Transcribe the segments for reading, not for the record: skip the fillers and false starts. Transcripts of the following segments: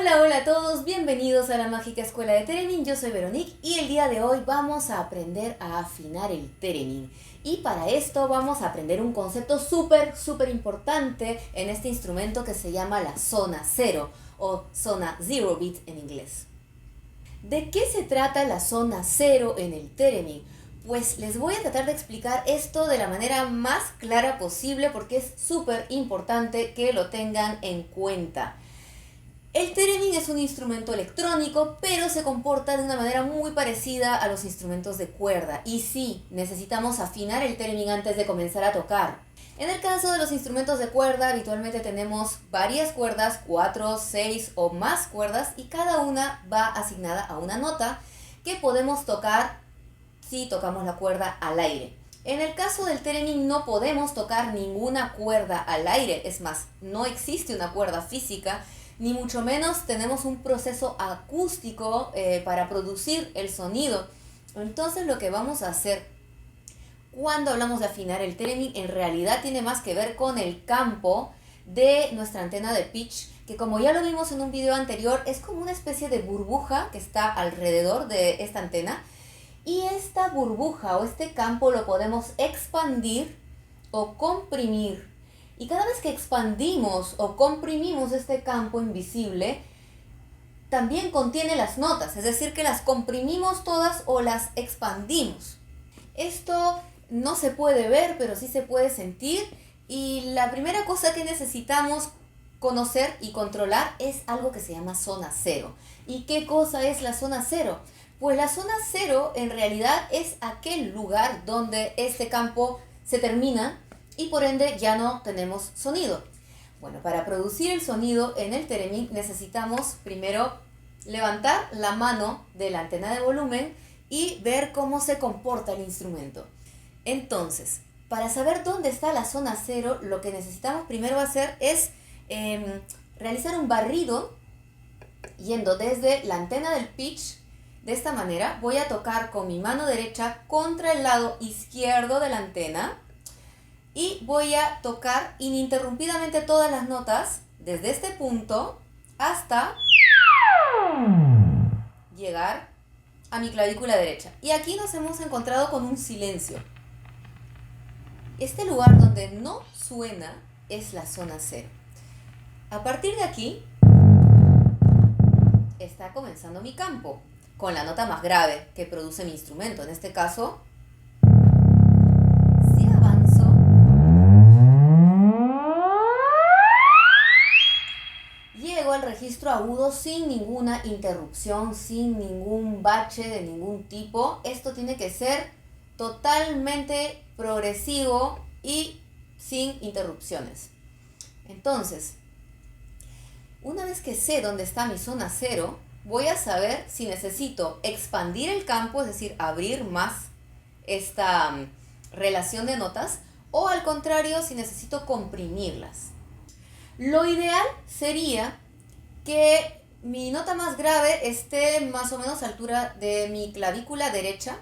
Hola, hola a todos, bienvenidos a la mágica escuela de Theremin. Yo soy Veronique y el día de hoy vamos a aprender a afinar el Theremin. Y para esto vamos a aprender un concepto súper importante en este instrumento que se llama la zona cero o zona zero beat en inglés. ¿De qué se trata la zona cero en el Theremin? Pues les voy a tratar de explicar esto de la manera más clara posible porque es súper importante que lo tengan en cuenta. El Theremin es un instrumento electrónico, pero se comporta de una manera muy parecida a los instrumentos de cuerda. Y sí, necesitamos afinar el Theremin antes de comenzar a tocar. En el caso de los instrumentos de cuerda, habitualmente tenemos varias cuerdas, 4, 6 o más cuerdas, y cada una va asignada a una nota que podemos tocar si tocamos la cuerda al aire. En el caso del Theremin no podemos tocar ninguna cuerda al aire, es más, no existe una cuerda física, ni mucho menos tenemos un proceso acústico para producir el sonido. Entonces lo que vamos a hacer cuando hablamos de afinar el Theremin en realidad tiene más que ver con el campo de nuestra antena de pitch, que como ya lo vimos en un video anterior, es como una especie de burbuja que está alrededor de esta antena. Y esta burbuja o este campo lo podemos expandir o comprimir. Y cada vez que expandimos o comprimimos este campo invisible, también contiene las notas, es decir, que las comprimimos todas o las expandimos. Esto no se puede ver, pero sí se puede sentir. Y la primera cosa que necesitamos conocer y controlar es algo que se llama zona cero. ¿Y qué cosa es la zona cero? Pues la zona cero en realidad es aquel lugar donde este campo se termina y por ende ya no tenemos sonido. Bueno, para producir el sonido en el Theremin necesitamos primero levantar la mano de la antena de volumen y ver cómo se comporta el instrumento. Entonces, para saber dónde está la zona cero, lo que necesitamos primero hacer es realizar un barrido yendo desde la antena del pitch. De esta manera voy a tocar con mi mano derecha contra el lado izquierdo de la antena y voy a tocar ininterrumpidamente todas las notas desde este punto hasta llegar a mi clavícula derecha. Y aquí nos hemos encontrado con un silencio. Este lugar donde no suena es la zona cero. A partir de aquí está comenzando mi campo con la nota más grave que produce mi instrumento. En este caso, si avanzo, llego al registro agudo sin ninguna interrupción, sin ningún bache de ningún tipo. Esto tiene que ser totalmente progresivo y sin interrupciones. Entonces, una vez que sé dónde está mi zona cero, voy a saber si necesito expandir el campo, es decir, abrir más esta relación de notas, o al contrario, si necesito comprimirlas. Lo ideal sería que mi nota más grave esté más o menos a la altura de mi clavícula derecha,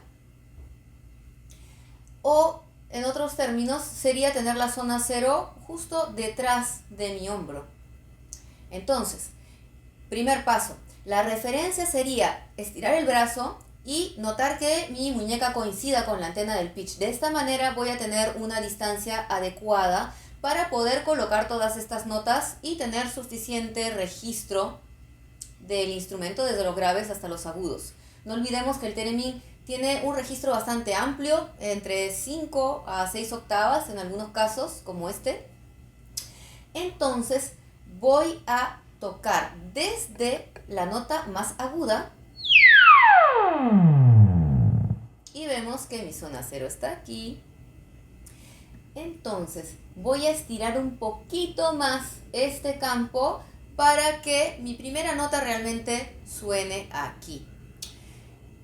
o en otros términos sería tener la zona cero justo detrás de mi hombro. Entonces, primer paso. La referencia sería estirar el brazo y notar que mi muñeca coincida con la antena del pitch. De esta manera voy a tener una distancia adecuada para poder colocar todas estas notas y tener suficiente registro del instrumento desde los graves hasta los agudos. No olvidemos que el Theremin tiene un registro bastante amplio, entre 5 a 6 octavas en algunos casos, como este. Entonces voy a tocar desde la nota más aguda y vemos que mi zona cero está aquí. Entonces voy a estirar un poquito más este campo para que mi primera nota realmente suene aquí.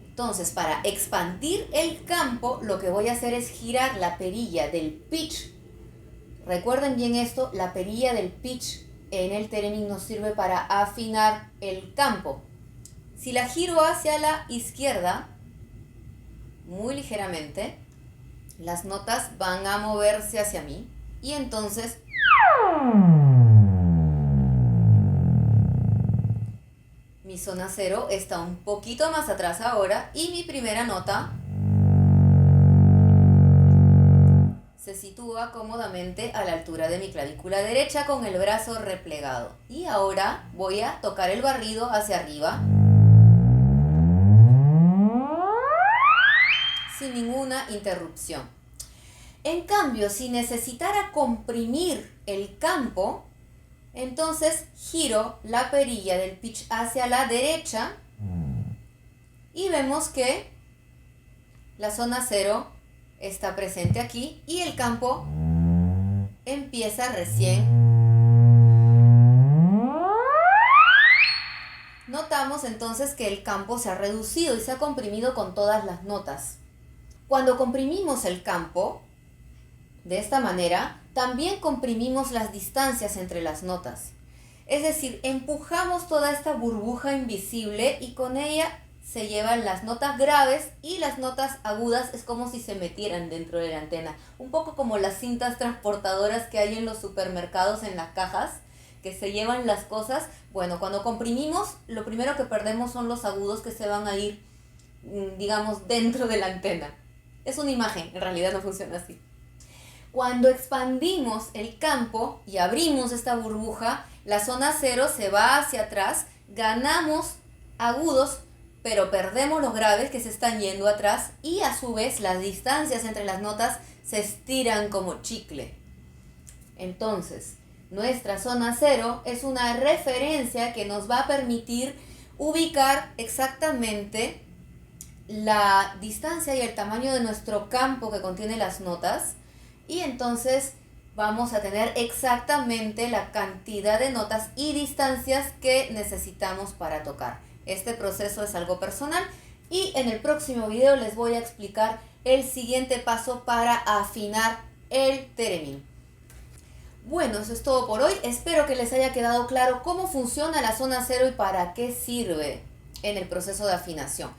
Entonces, para expandir el campo, lo que voy a hacer es girar la perilla del pitch. Recuerden bien esto, la perilla del pitch en el Theremin nos sirve para afinar el campo. Si la giro hacia la izquierda, muy ligeramente, las notas van a moverse hacia mí y entonces Mi zona 0 está un poquito más atrás ahora y mi primera nota se sitúa cómodamente a la altura de mi clavícula derecha con el brazo replegado. Y ahora voy a tocar el barrido hacia arriba sin ninguna interrupción. En cambio, si necesitara comprimir el campo, entonces giro la perilla del pitch hacia la derecha y vemos que la zona 0 está presente aquí y el campo empieza recién. Notamos entonces que el campo se ha reducido y se ha comprimido con todas las notas. Cuando comprimimos el campo, de esta manera, también comprimimos las distancias entre las notas. Es decir, empujamos toda esta burbuja invisible y con ella se llevan las notas graves y las notas agudas. Es como si se metieran dentro de la antena. Un poco como las cintas transportadoras que hay en los supermercados en las cajas, que se llevan las cosas. Bueno, cuando comprimimos, lo primero que perdemos son los agudos que se van a ir, digamos, dentro de la antena. Es una imagen, en realidad no funciona así. Cuando expandimos el campo y abrimos esta burbuja, la zona 0 se va hacia atrás, ganamos agudos, pero perdemos los graves que se están yendo atrás y a su vez las distancias entre las notas se estiran como chicle. Entonces, nuestra zona 0 es una referencia que nos va a permitir ubicar exactamente la distancia y el tamaño de nuestro campo que contiene las notas y entonces vamos a tener exactamente la cantidad de notas y distancias que necesitamos para tocar. Este proceso es algo personal y en el próximo video les voy a explicar el siguiente paso para afinar el theremin. Bueno, eso es todo por hoy. Espero que les haya quedado claro cómo funciona la zona 0 y para qué sirve en el proceso de afinación.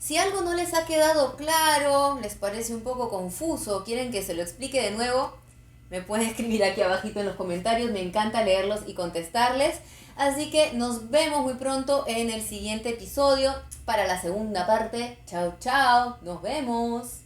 Si algo no les ha quedado claro, les parece un poco confuso, quieren que se lo explique de nuevo, me pueden escribir aquí abajito en los comentarios, me encanta leerlos y contestarles. Así que nos vemos muy pronto en el siguiente episodio para la segunda parte. Chao, chao, nos vemos.